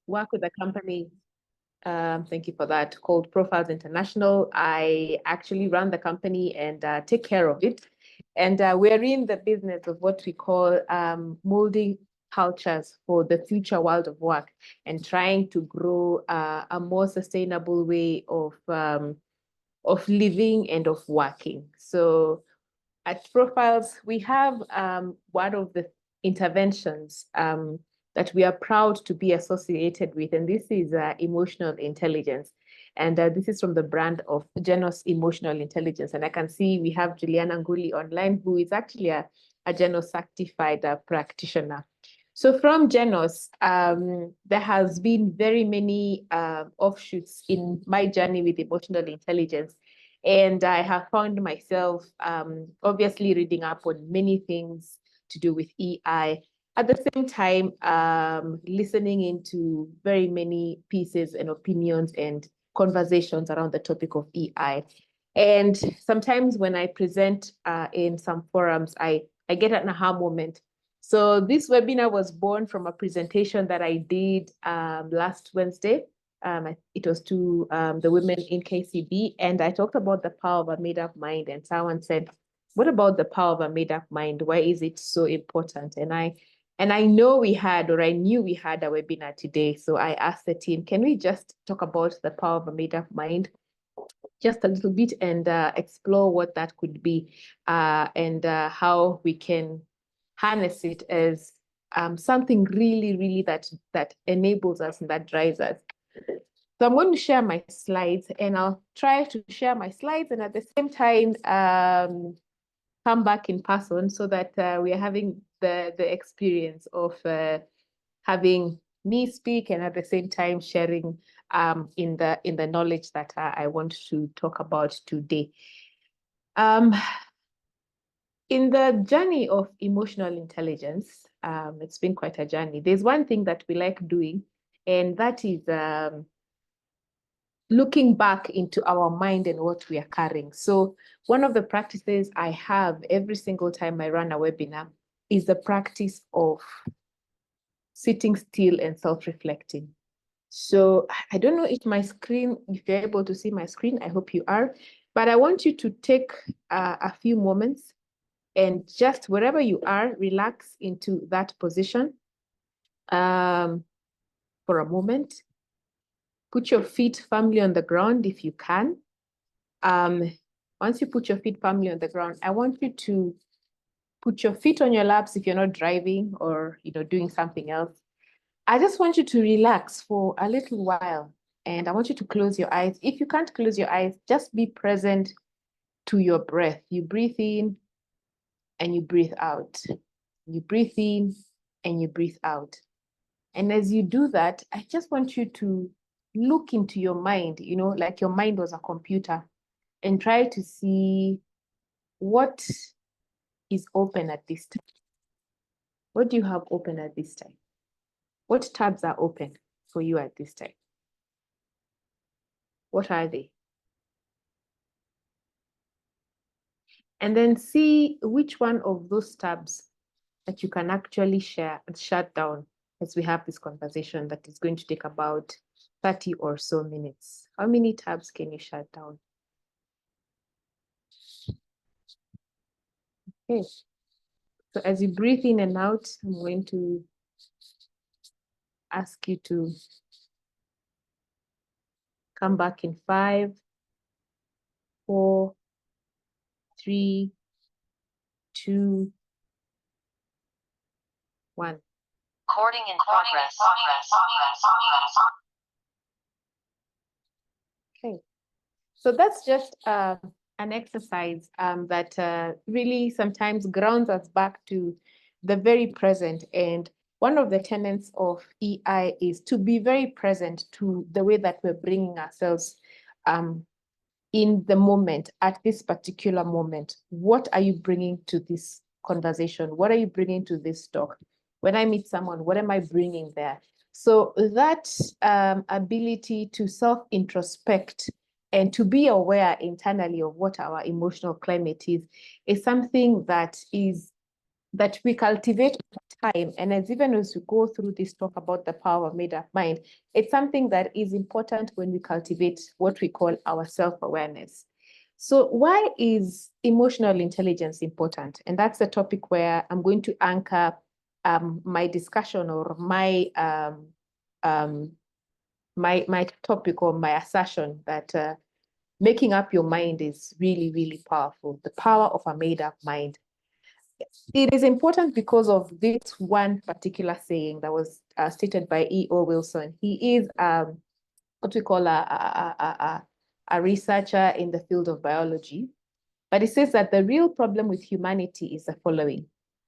work with a company, thank you for that, called Profiles International. I actually run the company and take care of it. And we're in the business of what we call molding cultures for the future world of work and trying to grow a more sustainable way of living and of working. So at Profiles, we have one of the interventions that we are proud to be associated with, and this is emotional intelligence. And this is from the brand of Genos Emotional Intelligence. And I can see we have Juliana Nguli online, who is actually a Genos certified practitioner. So from Genos, there has been very many offshoots in my journey with emotional intelligence. And I have found myself obviously reading up on many things to do with EI. At the same time, listening into very many pieces and opinions and conversations around the topic of EI. And sometimes when I present in some forums, I get an aha moment. So this webinar was born from a presentation that I did last Wednesday. It was to the women in KCB, and I talked about the power of a made-up mind, and someone said, what about the power of a made-up mind? Why is it so important? And I know we had, or I knew we had a webinar today, so I asked the team, can we just talk about the power of a made-up mind just a little bit and explore what that could be and how we can harness it as something really, really that enables us and that drives us. So I'm going to share my slides, and I'll try to share my slides and at the same time come back in person so that we are having the experience of having me speak and at the same time sharing in the knowledge that I want to talk about today. In the journey of emotional intelligence, it's been quite a journey. There's one thing that we like doing, and that is looking back into our mind and what we are carrying. So one of the practices I have every single time I run a webinar is the practice of sitting still and self-reflecting. So I don't know if my screen, if you're able to see my screen, I hope you are, but I want you to take a few moments and just wherever you are, relax into that position for a moment. Put your feet firmly on the ground if you can. Once you put your feet firmly on the ground, I want you to put your feet on your laps if you're not driving or doing something else. I just want you to relax for a little while, and I want you to close your eyes. If you can't close your eyes, just be present to your breath. You breathe in and you breathe out. You breathe in and you breathe out. And as you do that, I just want you to look into your mind, like your mind was a computer, and try to see what is open at this time. What do you have open at this time? What tabs are open for you at this time? What are they? And then see which one of those tabs that you can actually shut down as we have this conversation that is going to take about 30 or so minutes. How many tabs can you shut down? Okay. So as you breathe in and out, I'm going to ask you to come back in 5, 4, 3, 2, 1. Recording in progress. Okay, so that's just an exercise that really sometimes grounds us back to the very present. And one of the tenets of EI is to be very present to the way that we're bringing ourselves in the moment, at this particular moment. What are you bringing to this conversation? What are you bringing to this talk? When I meet someone, what am I bringing there? So that ability to self-introspect and to be aware internally of what our emotional climate is something that is that we cultivate over time. And even as we go through this talk about the power of made up mind, it's something that is important when we cultivate what we call our self-awareness. So why is emotional intelligence important? And that's the topic where I'm going to anchor my discussion or my topic or my assertion that making up your mind is really, really powerful. The power of a made up mind. It is important because of this one particular saying that was stated by E.O. Wilson. He is what we call a researcher in the field of biology. But it says that the real problem with humanity is the following.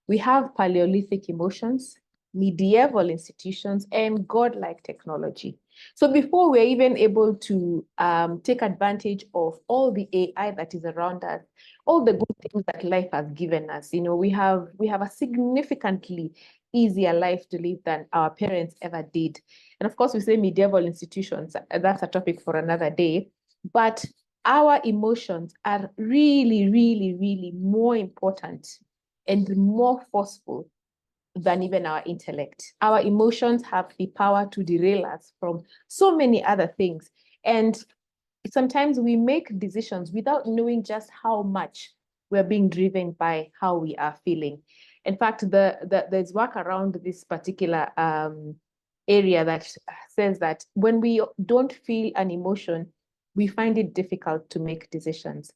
We have Paleolithic emotions, medieval institutions, and godlike technology. So before we're even able to take advantage of all the AI that is around us, all the good things that life has given us, we have a significantly easier life to live than our parents ever did. And of course, we say medieval institutions, that's a topic for another day. But our emotions are really, really, really more important and more forceful than even our intellect. Our emotions have the power to derail us from so many other things. And sometimes we make decisions without knowing just how much we're being driven by how we are feeling. In fact, there's work around this particular area that says that when we don't feel an emotion, we find it difficult to make decisions.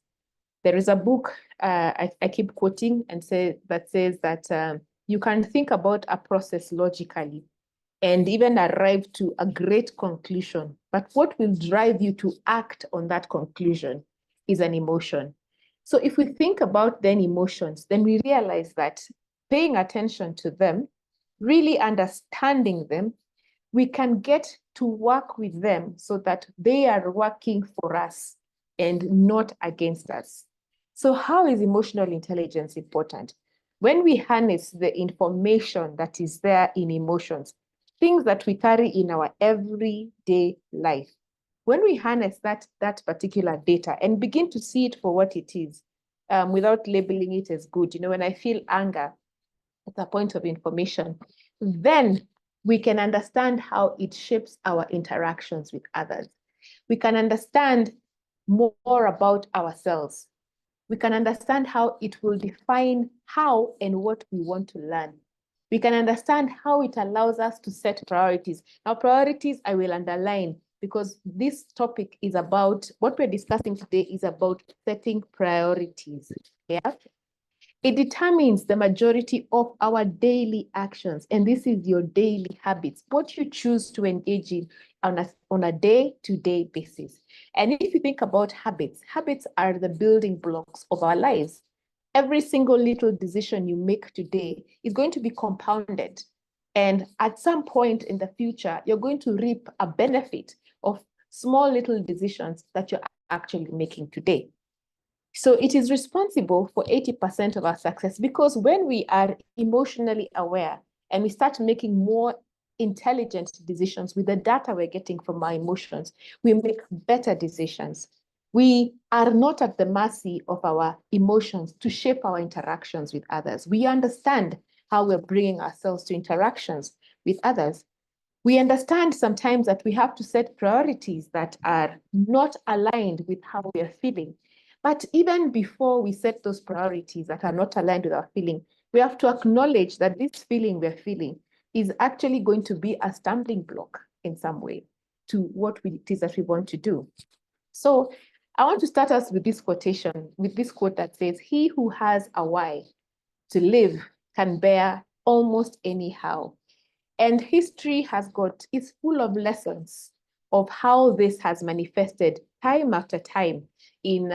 There is a book I keep quoting and says that you can think about a process logically and even arrive to a great conclusion. But what will drive you to act on that conclusion is an emotion. So if we think about then emotions, then we realize that paying attention to them, really understanding them, we can get to work with them so that they are working for us and not against us. So how is emotional intelligence important? When we harness the information that is there in emotions, things that we carry in our everyday life, when we harness that particular data and begin to see it for what it is, without labeling it as good, when I feel anger, at a point of information, then we can understand how it shapes our interactions with others. We can understand more about ourselves. We can understand how it will define how and what we want to learn. We can understand how it allows us to set priorities. Now, priorities I will underline because this topic is about, what we're discussing today is about setting priorities. Yeah. It determines the majority of our daily actions, and this is your daily habits, what you choose to engage in on a day-to-day basis. And if you think about habits, habits are the building blocks of our lives. Every single little decision you make today is going to be compounded. And at some point in the future, you're going to reap a benefit of small little decisions that you're actually making today. So it is responsible for 80% of our success because when we are emotionally aware and we start making more intelligent decisions with the data we're getting from our emotions, we make better decisions. We are not at the mercy of our emotions to shape our interactions with others. We understand how we're bringing ourselves to interactions with others. We understand sometimes that we have to set priorities that are not aligned with how we are feeling. But even before we set those priorities that are not aligned with our feeling, we have to acknowledge that this feeling we're feeling is actually going to be a stumbling block in some way to what it is that we want to do. So I want to start us with this quotation, with this quote that says, "He who has a why to live can bear almost anyhow." And history is full of lessons of how this has manifested time after time in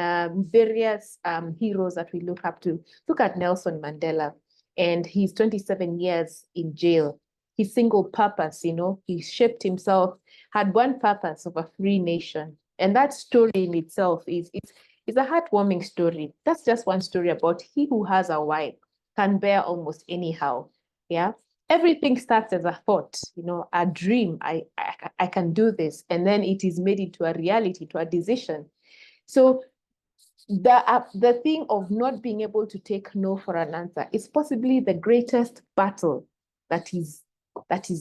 various heroes that we look up to. Look at Nelson Mandela and his 27 years in jail. His single purpose, he shaped himself, had one purpose of a free nation. And that story in itself is a heartwarming story. That's just one story about he who has a why can bear almost anyhow. Yeah. Everything starts as a thought, a dream. I can do this. And then it is made into a reality, to a decision. So the thing of not being able to take no for an answer is possibly the greatest battle that is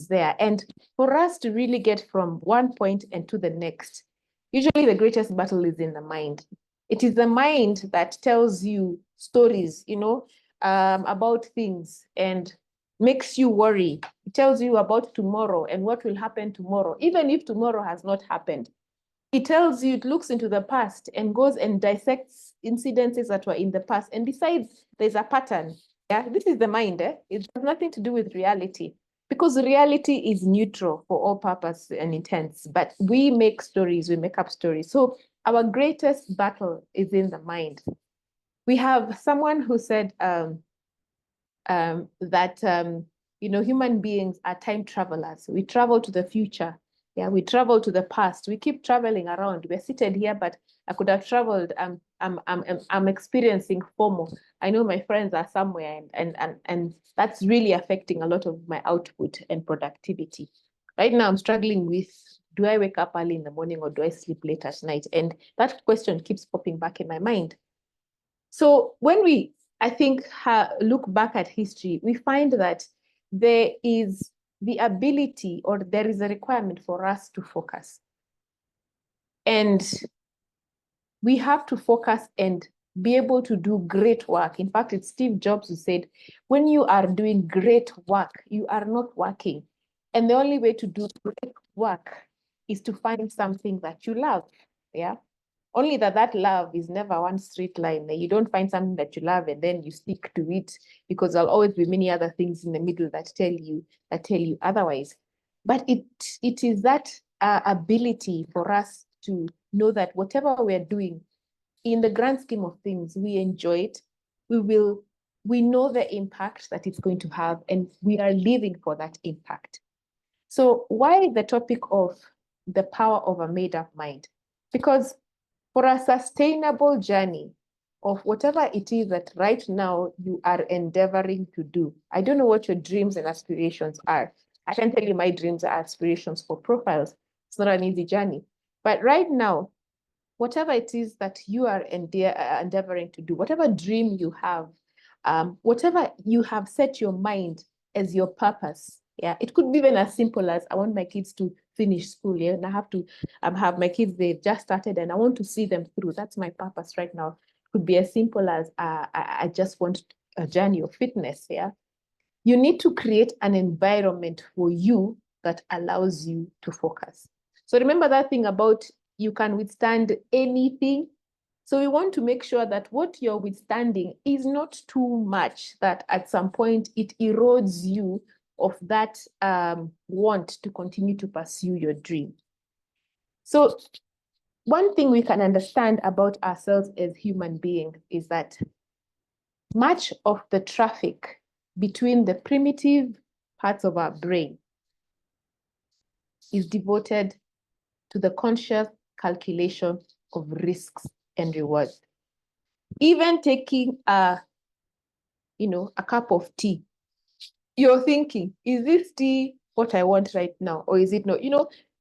there. And for us to really get from one point and to the next, usually the greatest battle is in the mind. It is the mind that tells you stories, about things and makes you worry. It tells you about tomorrow and what will happen tomorrow, even if tomorrow has not happened. It tells you, it looks into the past and goes and dissects incidences that were in the past and decides there's a pattern. Yeah, this is the mind. It has nothing to do with reality, because reality is neutral for all purpose and intents. But we make stories, we make up stories. So our greatest battle is in the mind. We have someone who said that human beings are time travelers. We travel to the future. Yeah, we travel to the past. We keep traveling around. We're seated here, but I could have traveled. I'm experiencing FOMO. I know my friends are somewhere, and that's really affecting a lot of my output and productivity. Right now, I'm struggling with, do I wake up early in the morning or do I sleep late at night? And that question keeps popping back in my mind. So when we, I think, look back at history, we find that there is the ability, or there is a requirement for us to focus. And we have to focus and be able to do great work. In fact, it's Steve Jobs who said, when you are doing great work, you are not working. And the only way to do great work is to find something that you love. Yeah. Only that love is never one straight line. You don't find something that you love and then you stick to it, because there'll always be many other things in the middle that tell you otherwise. But it is that ability for us to know that whatever we're doing, in the grand scheme of things, we enjoy it. We know the impact that it's going to have, and we are living for that impact. So why the topic of the power of a made-up mind? Because for a sustainable journey of whatever it is that right now you are endeavoring to do. I don't know what your dreams and aspirations are. I can tell you my dreams and aspirations for profiles. It's not an easy journey. But right now, whatever it is that you are endeavoring to do, whatever dream you have, whatever you have set your mind as your purpose. Yeah, it could be even as simple as, I want my kids to finish school. Yeah, and I have to have my kids, they've just started and I want to see them through. That's my purpose right now. It could be as simple as I just want a journey of fitness. Yeah, you need to create an environment for you that allows you to focus. So remember that thing about you can withstand anything. So we want to make sure that what you're withstanding is not too much, that at some point it erodes you of that want to continue to pursue your dream. So one thing we can understand about ourselves as human beings is that much of the traffic between the primitive parts of our brain is devoted to the conscious calculation of risks and rewards. Even taking a cup of tea, you're thinking, is this tea what I want right now, or is it not?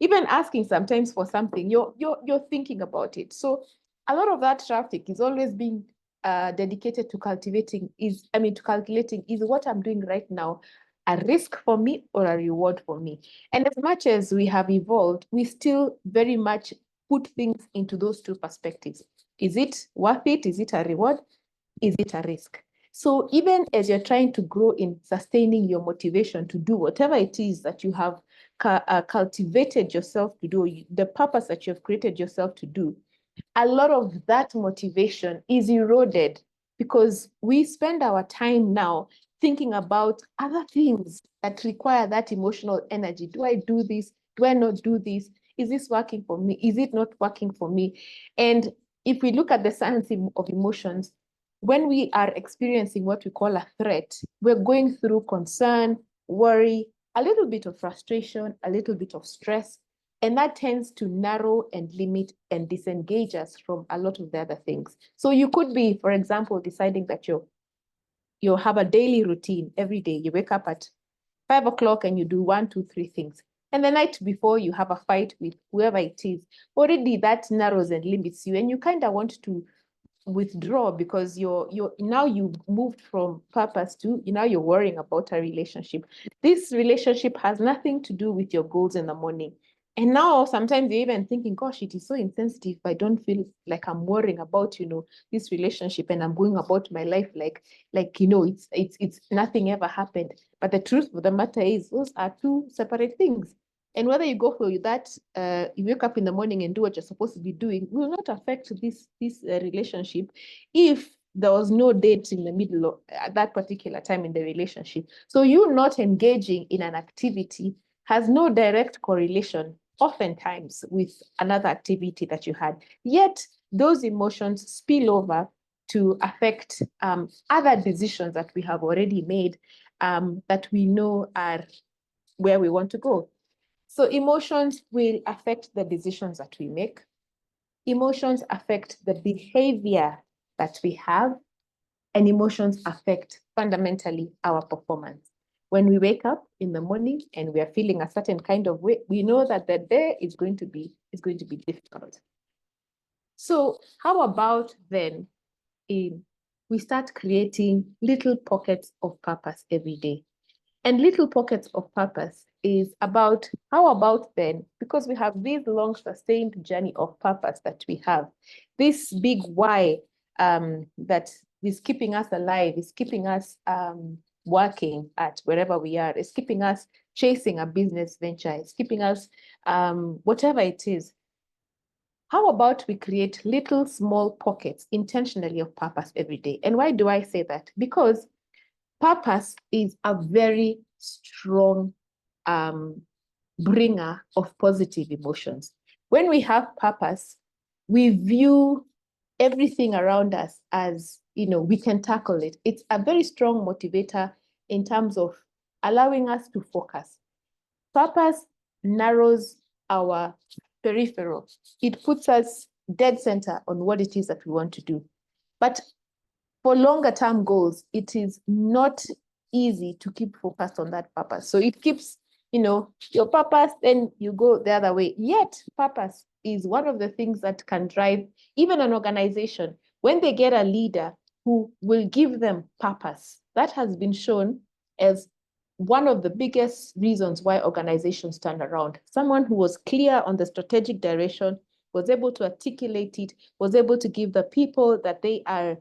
Even asking sometimes for something, you're thinking about it. So a lot of that traffic is always being dedicated to calculating, is what I'm doing right now a risk for me or a reward for me? And as much as we have evolved, we still very much put things into those two perspectives. Is it worth it? Is it a reward? Is it a risk? So even as you're trying to grow in sustaining your motivation to do whatever it is that you have cultivated yourself to do, the purpose that you've created yourself to do, a lot of that motivation is eroded because we spend our time now thinking about other things that require that emotional energy. Do I do this? Do I not do this? Is this working for me? Is it not working for me? And if we look at the science of emotions, when we are experiencing what we call a threat, we're going through concern, worry, a little bit of frustration, a little bit of stress, and that tends to narrow and limit and disengage us from a lot of the other things. So you could be, for example, deciding that you have a daily routine every day. You wake up at 5 o'clock and you do 1, 2, 3 things. And the night before you have a fight with whoever it is, already that narrows and limits you. And you kind of want to withdraw because you're now you've moved from purpose to now you're worrying about a relationship. This relationship has nothing to do with your goals in the morning. And now sometimes you're even thinking, gosh, it is so insensitive. I don't feel like I'm worrying about, this relationship, and I'm going about my life like it's nothing ever happened. But the truth of the matter is those are two separate things. And whether you go for that, you wake up in the morning and do what you're supposed to be doing will not affect this relationship if there was no date in the middle of at that particular time in the relationship. So you not engaging in an activity has no direct correlation oftentimes with another activity that you had. Yet those emotions spill over to affect other decisions that we have already made that we know are where we want to go. So emotions will affect the decisions that we make. Emotions affect the behavior that we have, and emotions affect fundamentally our performance. When we wake up in the morning and we are feeling a certain kind of way, we know that the day is going to be difficult. So how about then we start creating little pockets of purpose every day? And little pockets of purpose is about, how about then, because we have this long sustained journey of purpose that we have, this big why that is keeping us alive, is keeping us working at wherever we are, is keeping us chasing a business venture, is keeping us whatever it is. How about we create little small pockets intentionally of purpose every day? And why do I say that? Because purpose is a very strong bringer of positive emotions. When we have purpose, we view everything around us as, we can tackle it. It's a very strong motivator in terms of allowing us to focus. Purpose narrows our peripheral. It puts us dead center on what it is that we want to do. But for longer term goals, it is not easy to keep focused on that purpose. So it keeps, your purpose, then you go the other way. Yet purpose is one of the things that can drive even an organization when they get a leader who will give them purpose. That has been shown as one of the biggest reasons why organizations turn around. Someone who was clear on the strategic direction, was able to articulate it, was able to give the people that they are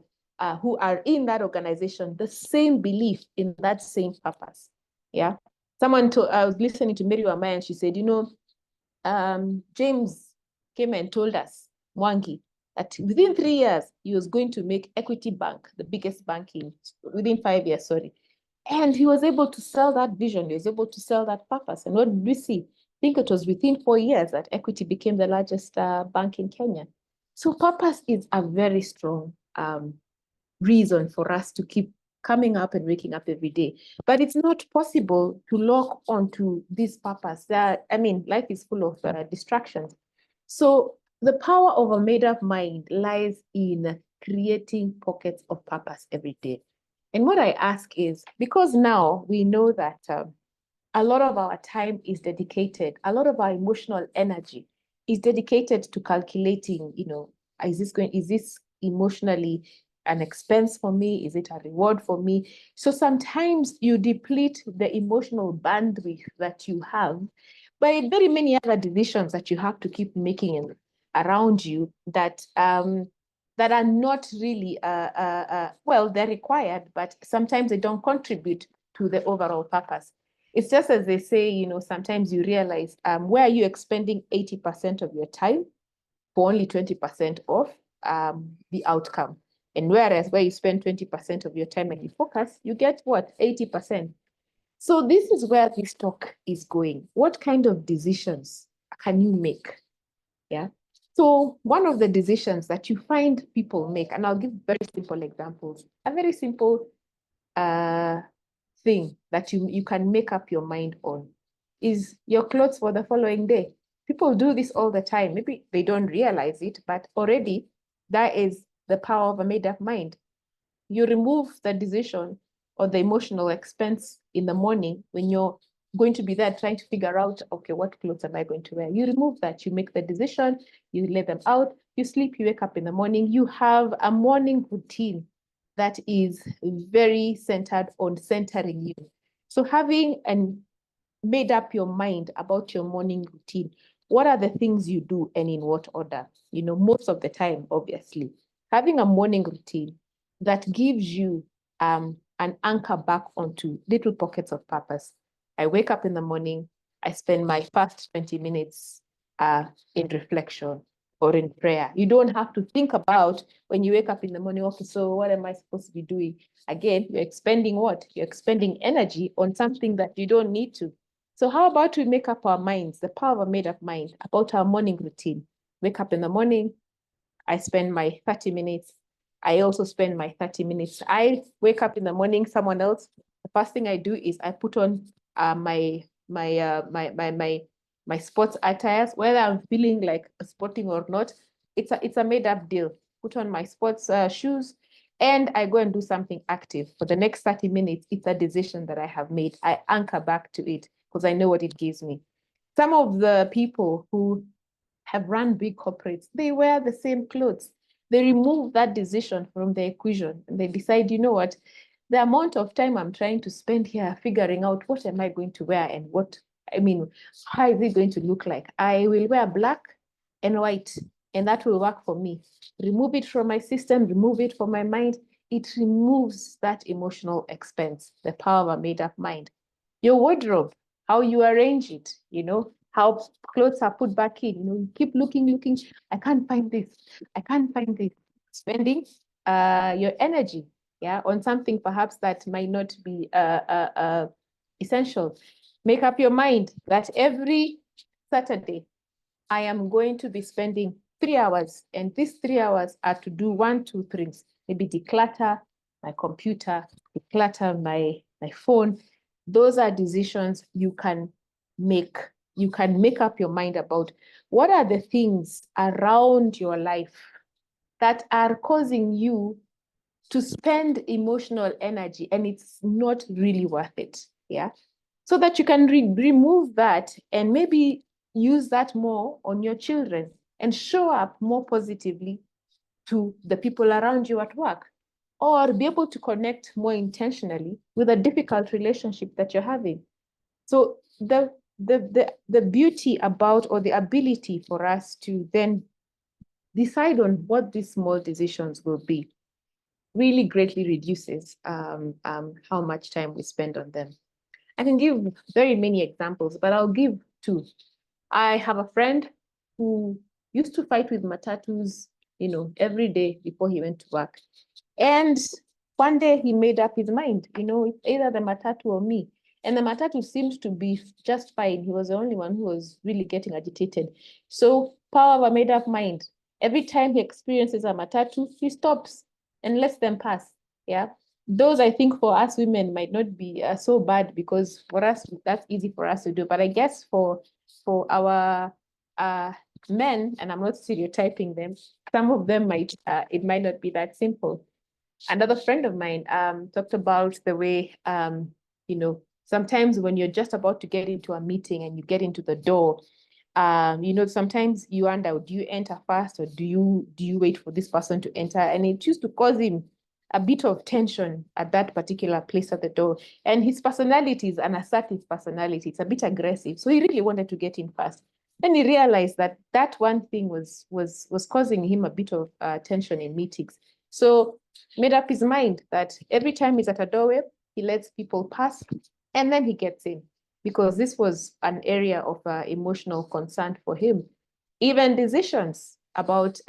who are in that organization the same belief in that same purpose. Yeah. I was listening to Mary Wamaya, and she said, James came and told us, Mwangi, that within 3 years, he was going to make Equity Bank, the biggest bank within 5 years, sorry. And he was able to sell that vision. He was able to sell that purpose. And what did we see? I think it was within 4 years that Equity became the largest bank in Kenya. So purpose is a very strong reason for us to keep coming up and waking up every day. But it's not possible to lock onto this purpose. Life is full of distractions. So the power of a made-up mind lies in creating pockets of purpose every day. And what I ask is, because now we know that a lot of our time is dedicated, a lot of our emotional energy is dedicated to calculating, is this emotionally an expense for me? Is it a reward for me? So sometimes you deplete the emotional bandwidth that you have by very many other decisions that you have to keep making around you that that are not really, well, they're required, but sometimes they don't contribute to the overall purpose. It's just as they say, sometimes you realize where are you expending 80% of your time for only 20% of the outcome. And whereas where you spend 20% of your time and you focus, you get what? 80%. So this is where this talk is going. What kind of decisions can you make? Yeah. So one of the decisions that you find people make, and I'll give very simple examples, a very simple thing that you can make up your mind on is your clothes for the following day. People do this all the time. Maybe they don't realize it, but already that is the power of a made-up mind. You remove the decision or the emotional expense in the morning when you're going to be there trying to figure out, okay, what clothes am I going to wear? You remove that, you make the decision, you let them out, you sleep, you wake up in the morning, you have a morning routine that is very centered on centering you. So having made up your mind about your morning routine, what are the things you do and in what order? Most of the time, obviously, having a morning routine that gives you an anchor back onto little pockets of purpose. I wake up in the morning, I spend my first 20 minutes in reflection or in prayer. You don't have to think about when you wake up in the morning, okay, so what am I supposed to be doing? Again, you're expending what? You're expending energy on something that you don't need to. So how about we make up our minds, the power of a made-up mind, about our morning routine? Wake up in the morning, I spend my 30 minutes. I also spend my 30 minutes. I wake up in the morning, someone else, the first thing I do is I put on my sports attires, whether I'm feeling like sporting or not. It's a made-up deal. Put on my sports shoes, and I go and do something active. For the next 30 minutes, it's a decision that I have made. I anchor back to it because I know what it gives me. Some of the people who have run big corporates, they wear the same clothes. They remove that decision from the equation and they decide, you know what, the amount of time I'm trying to spend here figuring out what am I going to wear and how is it going to look like? I will wear black and white, and that will work for me. Remove it from my system, remove it from my mind. It removes that emotional expense, the power of a made-up mind. Your wardrobe, how you arrange it, how clothes are put back in, you keep looking, I can't find this, I can't find this. Spending your energy, on something perhaps that might not be essential. Make up your mind that every Saturday, I am going to be spending 3 hours, and these 3 hours are to do 1, 2 things. Maybe declutter my computer, declutter my phone. Those are decisions you can make. You can make up your mind about what are the things around your life that are causing you to spend emotional energy and it's not really worth it. Yeah. So that you can remove that and maybe use that more on your children and show up more positively to the people around you at work, or be able to connect more intentionally with a difficult relationship that you're having. So the beauty about, or the ability for us to then decide on what these small decisions will be really greatly reduces how much time we spend on them. I can give very many examples, but I'll give 2. I have a friend who used to fight with matatus, every day before he went to work. And one day he made up his mind, it's either the matatu or me. And the matatu seemed to be just fine. He was the only one who was really getting agitated. So power of a made up mind. Every time he experiences a matatu, he stops and lets them pass. Yeah. Those, I think, for us women might not be so bad, because for us, that's easy for us to do. But I guess for our men, and I'm not stereotyping them, some of them it might not be that simple. Another friend of mine talked about the way, sometimes when you're just about to get into a meeting and you get into the door, sometimes you wonder, do you enter first or do you wait for this person to enter? And it used to cause him a bit of tension at that particular place at the door. And his personality is an assertive personality. It's a bit aggressive. So he really wanted to get in first. Then he realized that one thing was causing him a bit of tension in meetings. So made up his mind that every time he's at a doorway, he lets people pass and then he gets in, because this was an area of emotional concern for him. Even decisions about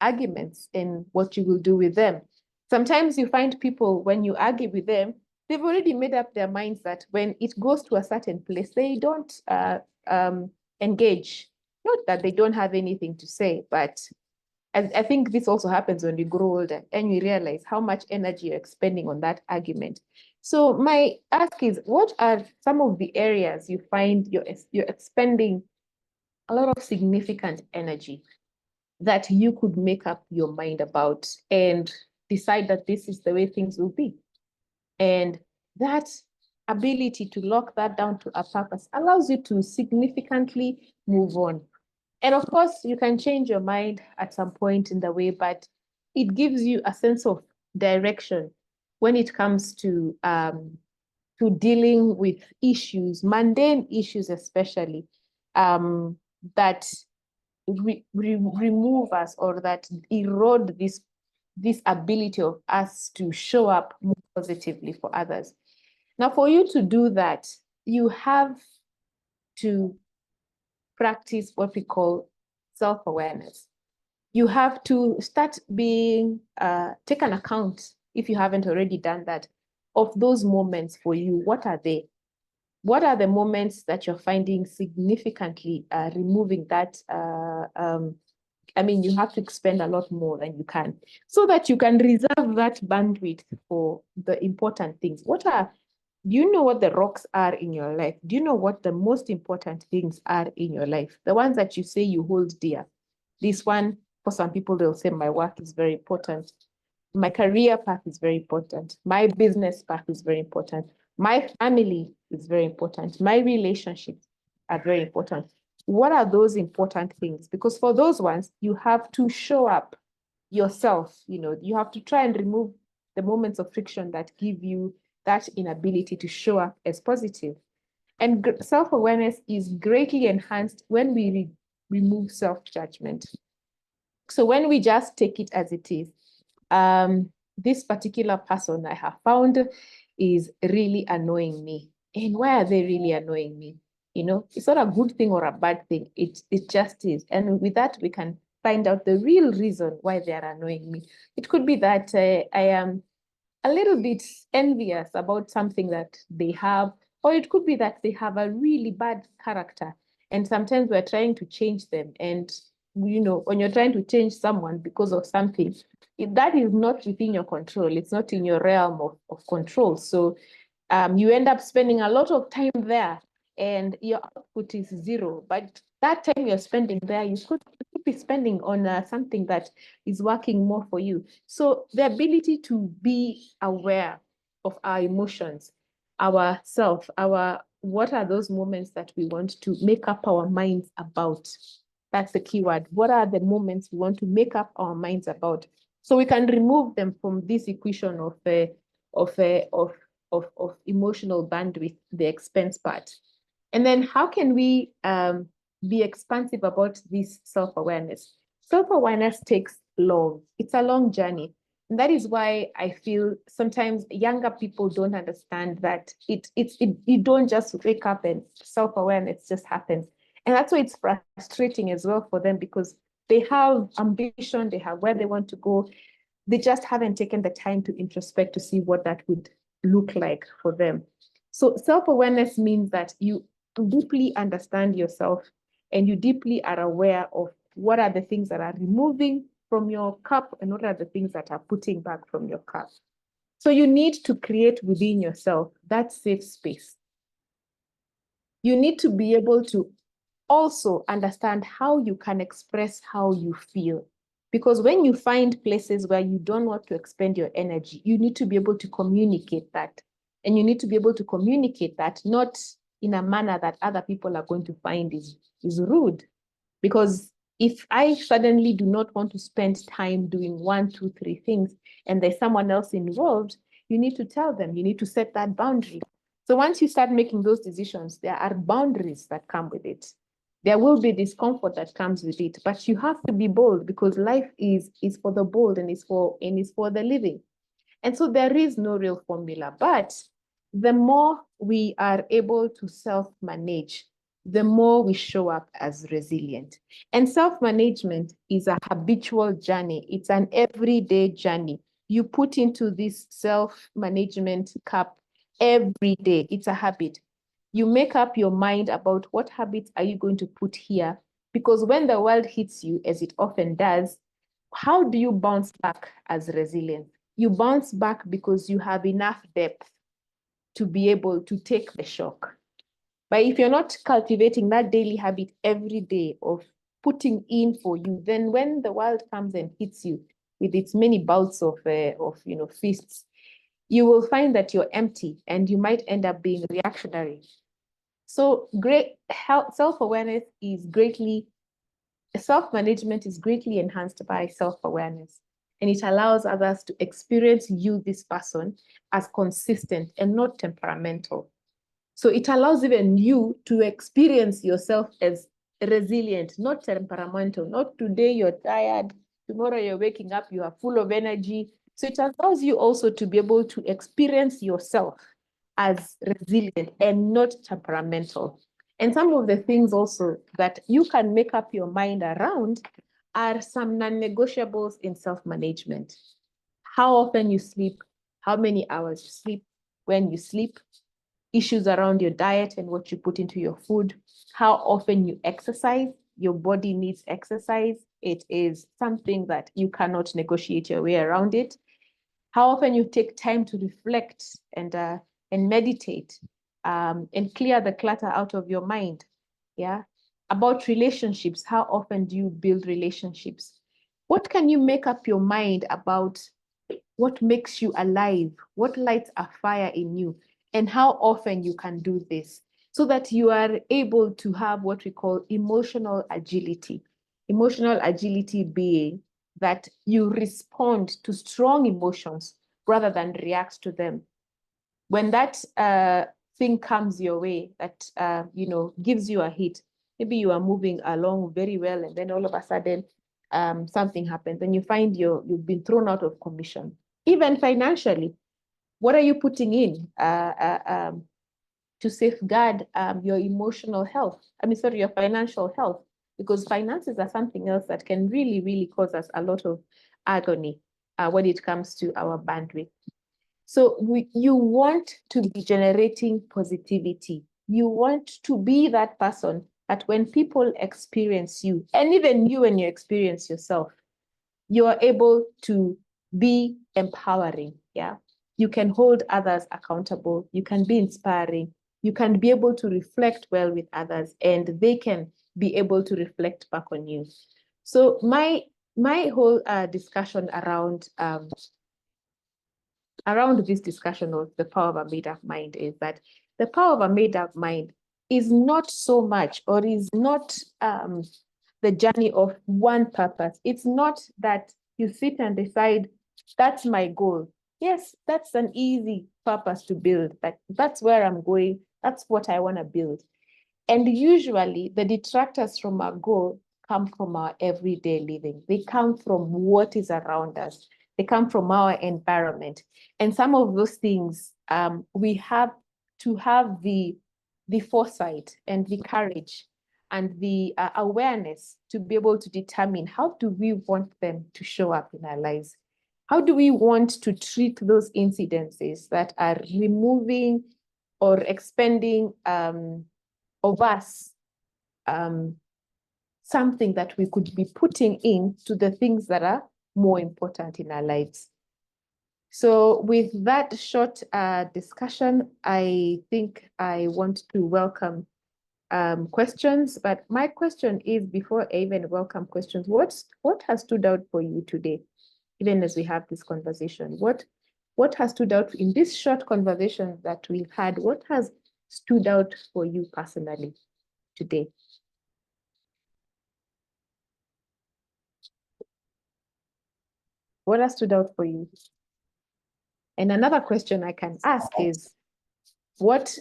arguments and what you will do with them. Sometimes you find people, when you argue with them, they've already made up their minds that when it goes to a certain place, they don't engage. Not that they don't have anything to say, but I think this also happens when you grow older and you realize how much energy you're expending on that argument. So my ask is, what are some of the areas you find you're expending a lot of significant energy that you could make up your mind about and decide that this is the way things will be? And that ability to lock that down to a purpose allows you to significantly move on. And of course, you can change your mind at some point in the way, but it gives you a sense of direction when it comes to dealing with issues, mundane issues especially, that remove us or that erode this ability of us to show up more positively for others. Now, for you to do that, you have to practice what we call self-awareness. You have to start being, take an account, if you haven't already done that, of those moments for you. What are they? What are the moments that you're finding significantly removing that? I mean, you have to expend a lot more than you can so that you can reserve that bandwidth for the important things. Do you know what the rocks are in your life? Do you know what the most important things are in your life? The ones that you say you hold dear. This one, for some people, they'll say my work is very important. My career path is very important. My business path is very important. My family is very important. My relationships are very important. What are those important things? Because for those ones, you have to show up yourself. You have to try and remove the moments of friction that give you that inability to show up as positive. And self-awareness is greatly enhanced when we remove self-judgment. So when we just take it as it is, this particular person I have found is really annoying me. And why are they really annoying me? It's not a good thing or a bad thing. It just is. And with that, we can find out the real reason why they are annoying me. It could be that I am a little bit envious about something that they have, or it could be that they have a really bad character. And sometimes we're trying to change them. And, when you're trying to change someone because of something, that is not within your control. It's not in your realm of control. So you end up spending a lot of time there and your output is zero. But that time you're spending there, you could be spending on something that is working more for you. So the ability to be aware of our emotions, ourself, what are those moments that we want to make up our minds about? That's the key word. What are the moments we want to make up our minds about? So we can remove them from this equation of emotional bandwidth, the expense part. And then how can we be expansive about this self-awareness? Self-awareness takes long. It's a long journey. And that is why I feel sometimes younger people don't understand that you don't just wake up and self-awareness just happens. And that's why it's frustrating as well for them, because they have ambition, they have where they want to go. They just haven't taken the time to introspect to see what that would look like for them. So self-awareness means that you deeply understand yourself and you deeply are aware of what are the things that are removing from your cup and what are the things that are putting back from your cup. So you need to create within yourself that safe space. You need to be able to also understand how you can express how you feel. Because when you find places where you don't want to expend your energy, you need to be able to communicate that. And you need to be able to communicate that not in a manner that other people are going to find is rude. Because if I suddenly do not want to spend time doing 1, 2, 3 things, and there's someone else involved, you need to tell them, you need to set that boundary. So once you start making those decisions, there are boundaries that come with it. There will be discomfort that comes with it, but you have to be bold, because life is for the bold and is for the living. And so there is no real formula, but the more we are able to self-manage, the more we show up as resilient. And self-management is a habitual journey. It's an everyday journey. You put into this self-management cup every day. It's a habit. You make up your mind about what habits are you going to put here, because when the world hits you, as it often does, how do you bounce back as resilient? You bounce back because you have enough depth to be able to take the shock. But if you're not cultivating that daily habit every day of putting in for you, then when the world comes and hits you with its many bouts of fists, you will find that you're empty and you might end up being reactionary. So self-awareness is self-management is greatly enhanced by self-awareness. And it allows others to experience you, this person, as consistent and not temperamental. So it allows even you to experience yourself as resilient, not temperamental. Not today you're tired, tomorrow you're waking up, you are full of energy. So it allows you also to be able to experience yourself as resilient and not temperamental. And some of the things also that you can make up your mind around are some non-negotiables in self-management. How often you sleep, how many hours you sleep, when you sleep, issues around your diet and what you put into your food, how often you exercise. Your body needs exercise. It is something that you cannot negotiate your way around it. How often you take time to reflect and meditate and clear the clutter out of your mind. Yeah. About relationships, how often do you build relationships? What can you make up your mind about what makes you alive? What lights a fire in you? And how often you can do this so that you are able to have what we call emotional agility. Emotional agility being that you respond to strong emotions rather than react to them. When that thing comes your way that gives you a hit, maybe you are moving along very well and then all of a sudden something happens and you find you've been thrown out of commission. Even financially, what are you putting in to safeguard your emotional health? Your financial health, because finances are something else that can really, really cause us a lot of agony when it comes to our bandwidth. So you want to be generating positivity. You want to be that person that when people experience you, and even you when you experience yourself, you are able to be empowering. Yeah. You can hold others accountable. You can be inspiring. You can be able to reflect well with others, and they can be able to reflect back on you. So my whole discussion around this discussion of the power of a made-up mind is that the power of a made-up mind is not so much, or is not the journey of one purpose. It's not that you sit and decide, that's my goal. Yes, that's an easy purpose to build. That's where I'm going. That's what I want to build. And usually the detractors from our goal come from our everyday living. They come from what is around us. They come from our environment. And some of those things, we have to have the foresight and the courage and the awareness to be able to determine, how do we want them to show up in our lives? How do we want to treat those incidences that are removing or expending of us something that we could be putting into the things that are more important in our lives? So with that short discussion, I think I want to welcome questions. But my question is, before I even welcome questions, what has stood out for you today, even as we have this conversation? What has stood out in this short conversation that we've had? What has stood out for you personally today? What has stood out for you? And another question I can ask is, what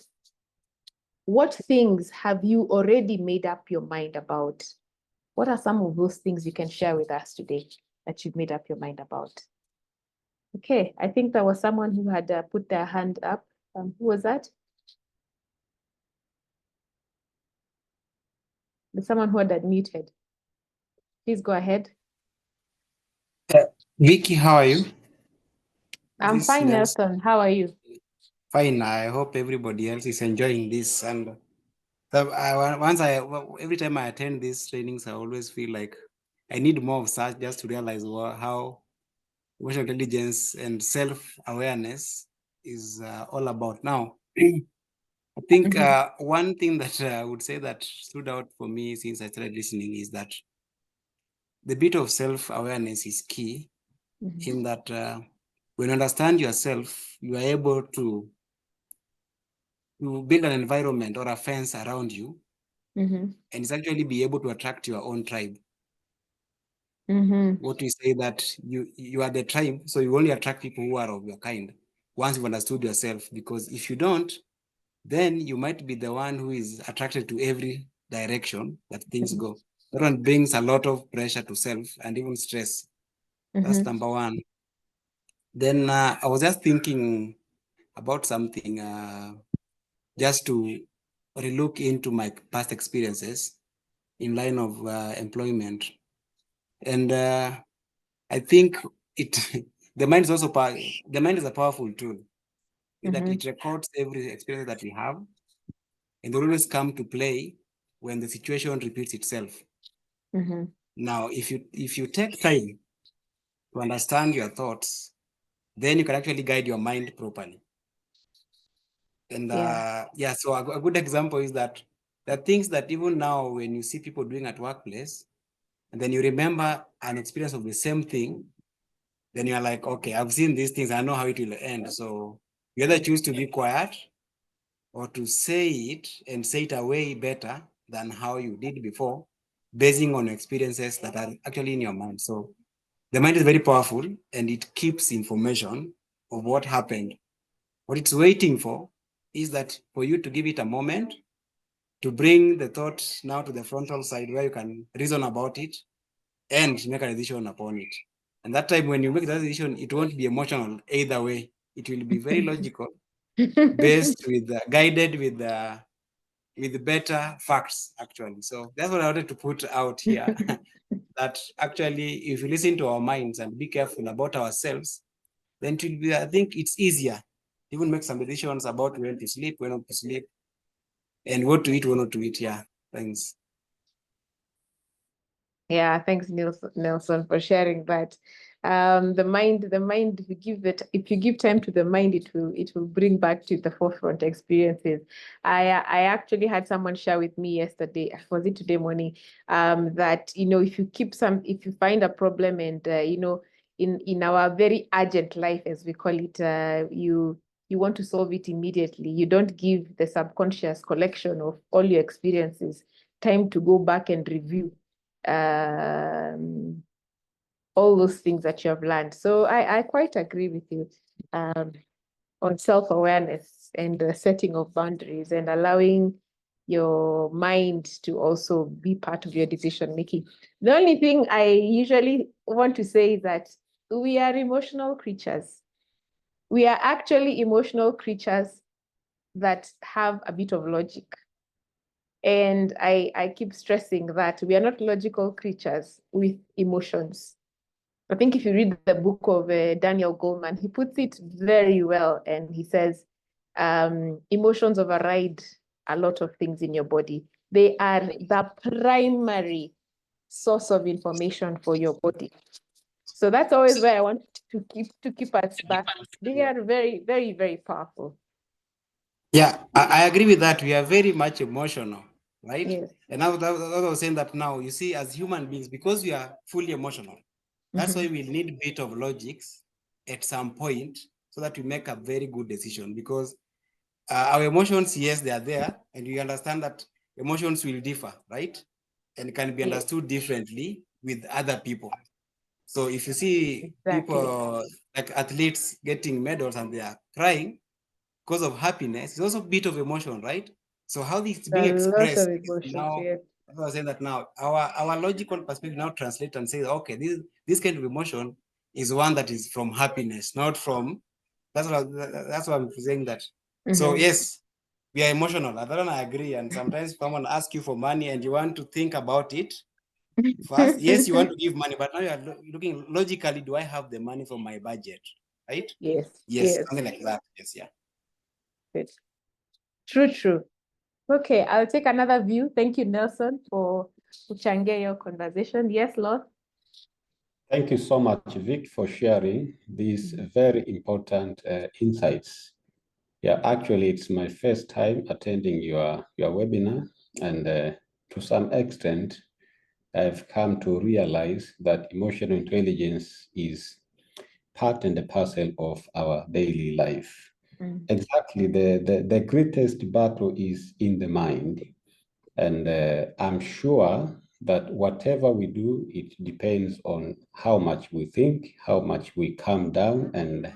things have you already made up your mind about? What are some of those things you can share with us today that you've made up your mind about? Okay, I think there was someone who had put their hand up. Who was that? There's someone who had unmuted. Please go ahead. Vicky, how are you? I'm This fine, Nelson. Nelson. How are you? Fine. I hope everybody else is enjoying this. And every time I attend these trainings, I always feel like I need more of such, just to realize how emotional intelligence and self-awareness is all about now. I think one thing that I would say that stood out for me since I started listening is that the bit of self-awareness is key in that when you understand yourself, you are able to build an environment or a fence around you, Mm-hmm. and it's actually be able to attract your own tribe. Mm-hmm. What we say that you are the tribe, so you only attract people who are of your kind once you've understood yourself. Because if you don't, then you might be the one who is attracted to every direction that things go. That one brings a lot of pressure to self and even stress. That's Mm-hmm. number one. Then I was just thinking about something, just to relook into my past experiences in line of employment. And I think it the mind is also the mind is a powerful tool in that Mm-hmm. it records every experience that we have, and they always come to play when the situation repeats itself. Mm-hmm. Now, if you take time to understand your thoughts, then you can actually guide your mind properly. And Yeah. yeah, so a good example is that there are things that even now when you see people doing at workplace, and then you remember an experience of the same thing, then you're like, okay, I've seen these things, I know how it will end. So you either choose to be quiet or to say it and say it away better than how you did before, basing on experiences that are actually in your mind. So the mind is very powerful and it keeps information of what happened. What it's waiting for is that for you to give it a moment to bring the thought now to the frontal side where you can reason about it and make a decision upon it. And that time when you make that decision, it won't be emotional either way. It will be very logical, based with guided with better facts actually. So that's what I wanted to put out here. That actually, if you listen to our minds and be careful about ourselves, then it will be, I think it's easier. Even make some decisions about when to sleep, when not to sleep, and what to eat, what not to eat. Yeah, thanks. Yeah, thanks, Nelson, for sharing that. The mind, if you give time to the mind, it will bring back to the forefront experiences. I actually had someone share with me yesterday, was it today morning, that if you find a problem and in our very urgent life, as we call it, you want to solve it immediately. You don't give the subconscious collection of all your experiences time to go back and review all those things that you have learned. So I quite agree with you on self-awareness and the setting of boundaries and allowing your mind to also be part of your decision making. The only thing I usually want to say is that we are emotional creatures. We are actually emotional creatures that have a bit of logic. And I keep stressing that we are not logical creatures with emotions. I think if you read the book of Daniel Goleman, he puts it very well. And he says, emotions override a lot of things in your body. They are the primary source of information for your body. So that's always where I want to keep us back. They are very, very, very powerful. Yeah, I agree with that. We are very much emotional, right? Yes. And now that I was saying that now, you see, as human beings, because we are fully emotional, that's why we need a bit of logics at some point so that we make a very good decision. Because our emotions, yes, they are there, and we understand that emotions will differ, right? And can be Yes, understood differently with other people. So if you see exactly. people like athletes getting medals and they are crying because of happiness, it's also a bit of emotion, right? So how this is being A lot expressed of is emotions, now, yes. I was saying that now our logical perspective now translate and say, okay, this kind of emotion is one that is from happiness, not from. That's what I'm saying that. So yes, we are emotional. I don't agree. And sometimes someone asks you for money and you want to think about it first. Yes, you want to give money, but now you are looking logically. Do I have the money for my budget? Right? Yes, Yes, yes. something like that. Yes, yeah. Good. True, true. Okay, I'll take another view. Thank you, Nelson, for kuchangia your conversation. Yes, Lord. Thank you so much, Vic, for sharing these very important insights. Yeah, actually, it's my first time attending your webinar, and to some extent, I've come to realize that emotional intelligence is part and the parcel of our daily life. Mm. Exactly, the greatest battle is in the mind. And I'm sure that whatever we do, it depends on how much we think, how much we calm down and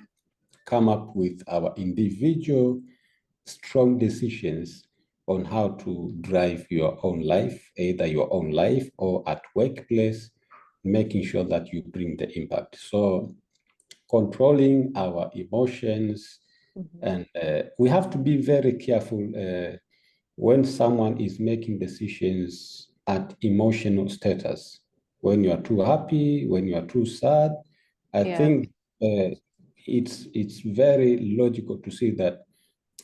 come up with our individual strong decisions on how to drive your own life, either your own life or at workplace, making sure that you bring the impact. So controlling our emotions, and we have to be very careful when someone is making decisions at emotional status. When you are too happy, when you are too sad, I Yeah. think it's very logical to see that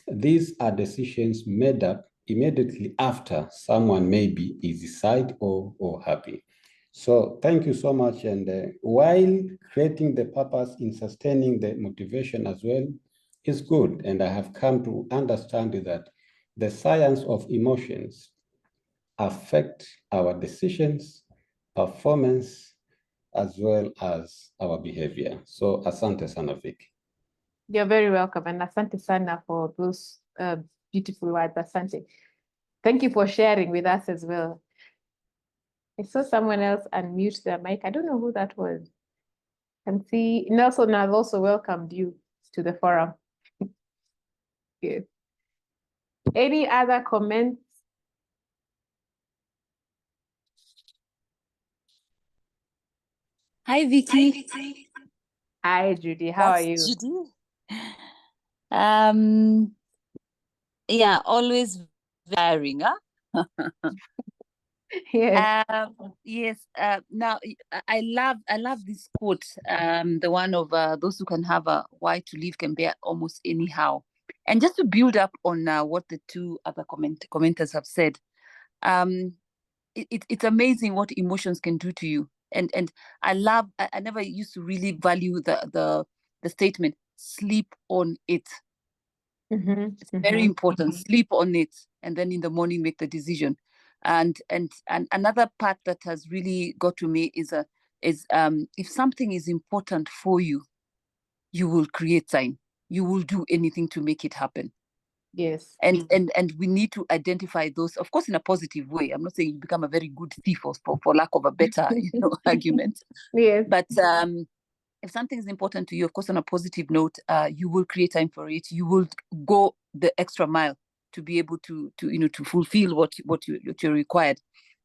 these are decisions made up immediately after someone maybe is sad or happy. So thank you so much. And while creating the purpose in sustaining the motivation as well is good. And I have come to understand that the science of emotions affect our decisions, performance, as well as our behavior. So asante sana, Vicky. You're very welcome, and asante sana for those beautiful words, asante. Thank you for sharing with us as well. I saw someone else unmute their mic. I don't know who that was. Can see Nelson has also welcomed you to the forum. Yes. Any other comments? Hi, Vicky. Hi, Judy. How are you? Judy. Yeah, always tiring, huh? Yes. Yes. Now I love this quote. The one of those who can have a why to live can bear almost anyhow. And just to build up on what the two other commenters have said, it's amazing what emotions can do to you. And I never used to really value the statement sleep on it. It's very important. Sleep on it, and then in the morning make the decision. And another part that has really got to me is if something is important for you, you will create time. You will do anything to make it happen. Yes. And we need to identify those, of course, in a positive way. I'm not saying you become a very good thief for lack of a better argument. Yes. But if something is important to you, of course, on a positive note, you will create time for it. You will go the extra mile to be able to fulfill what you're required.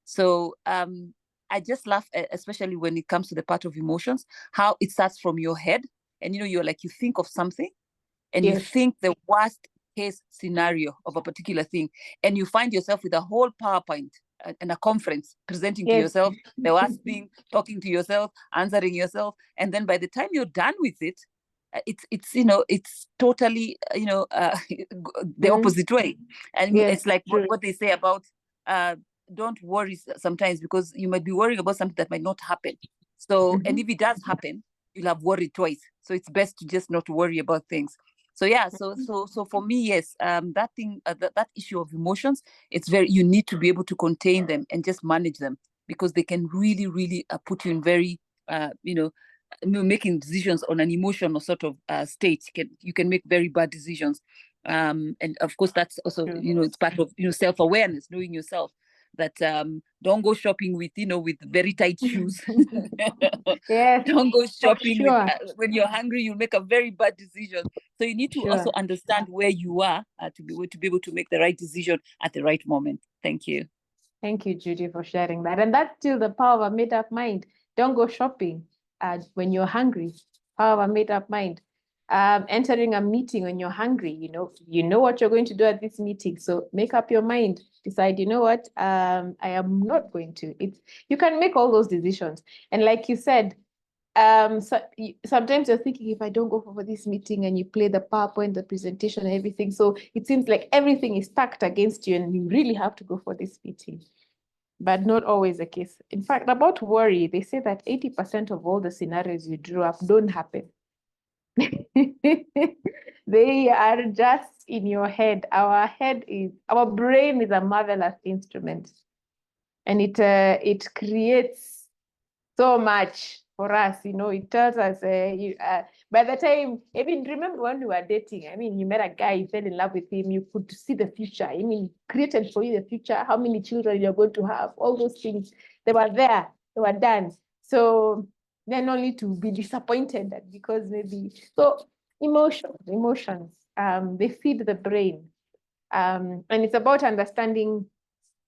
So I just laugh, especially when it comes to the part of emotions, how it starts from your head, and you think of something, and Yes. you think the worst case scenario of a particular thing, and you find yourself with a whole PowerPoint and a conference presenting to Yes. yourself the worst thing, talking to yourself, answering yourself, and then by the time you're done with it, it's totally the opposite way. And Yes, it's like true. what they say about don't worry sometimes, because you might be worrying about something that might not happen. So and if it does happen, you'll have worried twice. So it's best to just not worry about things. So yeah, so for me, yes, that thing, that issue of emotions, you need to be able to contain them and just manage them, because they can really, really put you in very, making decisions on an emotional sort of state. You can make very bad decisions, and of course that's also it's part of self-awareness, knowing yourself. That don't go shopping with very tight shoes. Yes. Don't go shopping sure. when you're hungry. You'll make a very bad decision. So you need to also understand where you are to be able to make the right decision at the right moment. Thank you. Thank you, Judy, for sharing that. And that's still the power of a made-up mind. Don't go shopping when you're hungry. Power of a made-up mind. Entering a meeting when you're hungry, you know what you're going to do at this meeting. So make up your mind. Decide, you know what, I am not going to. You can make all those decisions. And like you said, sometimes you're thinking, if I don't go for this meeting, and you play the PowerPoint, the presentation, and everything, so it seems like everything is stacked against you and you really have to go for this meeting. But not always the case. In fact, about worry, they say that 80% of all the scenarios you drew up don't happen. They are just in your head. Our brain is a marvelous instrument, and it creates so much for us, it tells us, by the time, even remember when we were dating, you met a guy, you fell in love with him, you could see the future. Created for you the future, how many children you're going to have, all those things, they were there, they were done. So then only to be disappointed that because maybe, so emotions, they feed the brain. And it's about understanding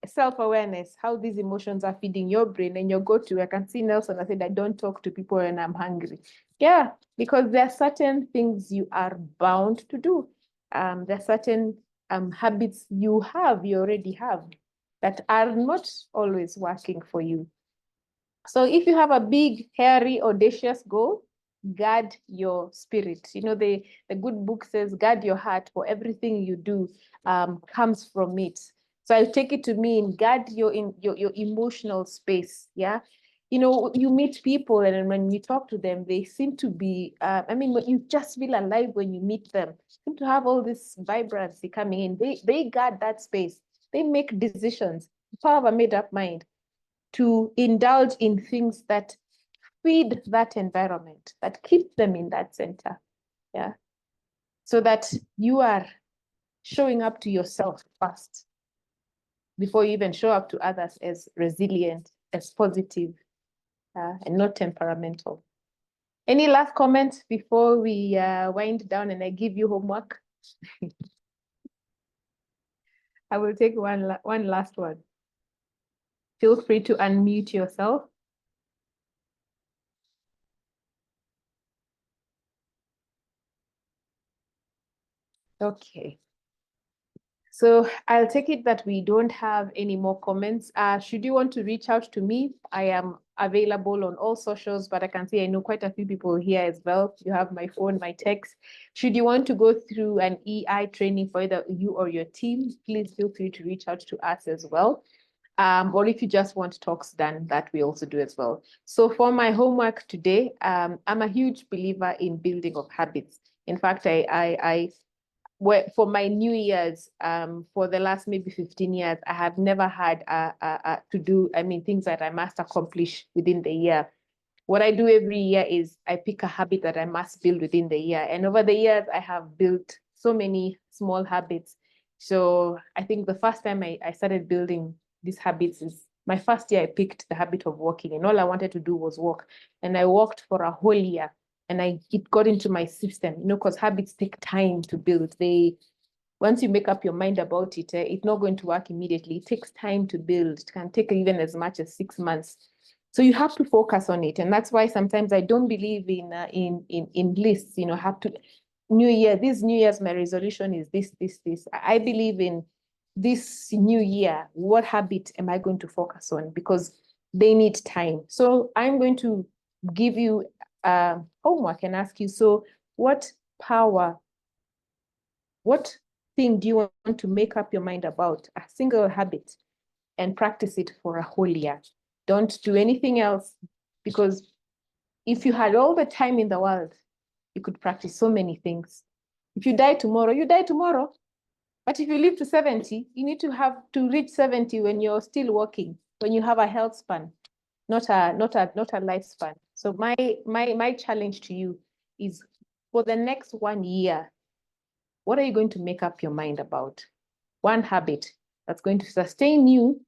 self-awareness, how these emotions are feeding your brain and your go-to. I can see Nelson, I said, I don't talk to people when I'm hungry. Yeah, because there are certain things you are bound to do. There are certain habits you already have that are not always working for you. So if you have a big, hairy, audacious goal, guard your spirit. The good book says, guard your heart, for everything you do comes from it. So I take it to mean guard your emotional space. Yeah. You meet people and when you talk to them, they seem to be, you just feel alive when you meet them. You seem to have all this vibrancy coming in. They guard that space. They make decisions. People have a made-up mind to indulge in things that feed that environment, that keep them in that center. Yeah. So that you are showing up to yourself first before you even show up to others as resilient, as positive, and not temperamental. Any last comments before we wind down and I give you homework? I will take one last one. Feel free to unmute yourself. Okay. So I'll take it that we don't have any more comments. Should you want to reach out to me, I am available on all socials, but I can see I know quite a few people here as well. You have my phone, my text. Should you want to go through an EI training for either you or your team, please feel free to reach out to us as well. Or if you just want talks done, that we also do as well. So for my homework today, I'm a huge believer in building of habits. In fact, for my New Year's, for the last maybe 15 years, I have never had to do, things that I must accomplish within the year. What I do every year is I pick a habit that I must build within the year. And over the years, I have built so many small habits. So I think the first time I started building these habits is my first year. I picked the habit of walking, and all I wanted to do was walk. And I walked for a whole year. And it got into my system, because habits take time to build. Once you make up your mind about it, it's not going to work immediately. It takes time to build. It can take even as much as 6 months. So you have to focus on it. And that's why sometimes I don't believe in lists, have to this New Year's, my resolution is this. I believe in this new year, what habit am I going to focus on? Because they need time. So I'm going to give you homework and ask you, so what thing do you want to make up your mind about? A single habit, and practice it for a whole year. Don't do anything else, because if you had all the time in the world, you could practice so many things. If you die tomorrow, you die tomorrow. But if you live to 70, you need to have to reach 70 when you're still working, when you have a health span, not a lifespan. So my challenge to you is, for the next 1 year, what are you going to make up your mind about? One habit that's going to sustain you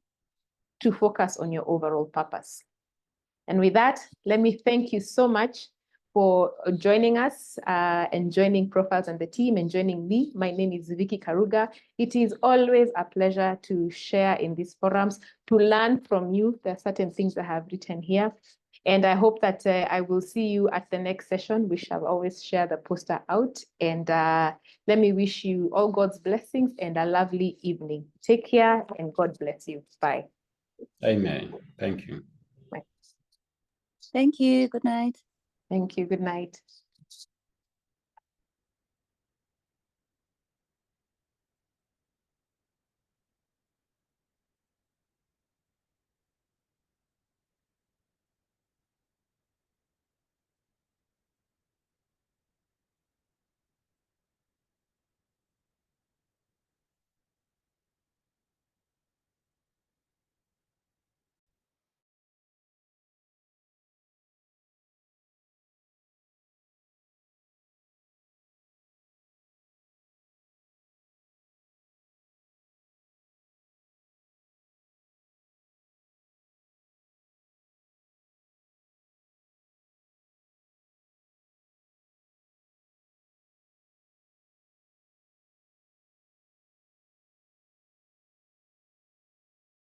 to focus on your overall purpose. And with that, let me thank you so much for joining us and joining Profiles and the team and joining me. My name is Vicky Karuga. It is always a pleasure to share in these forums, to learn from you. There are certain things I have written here. And I hope that I will see you at the next session. We shall always share the poster out. And let me wish you all God's blessings and a lovely evening. Take care and God bless you. Bye. Amen. Thank you. Thank you. Good night. Thank you. Good night.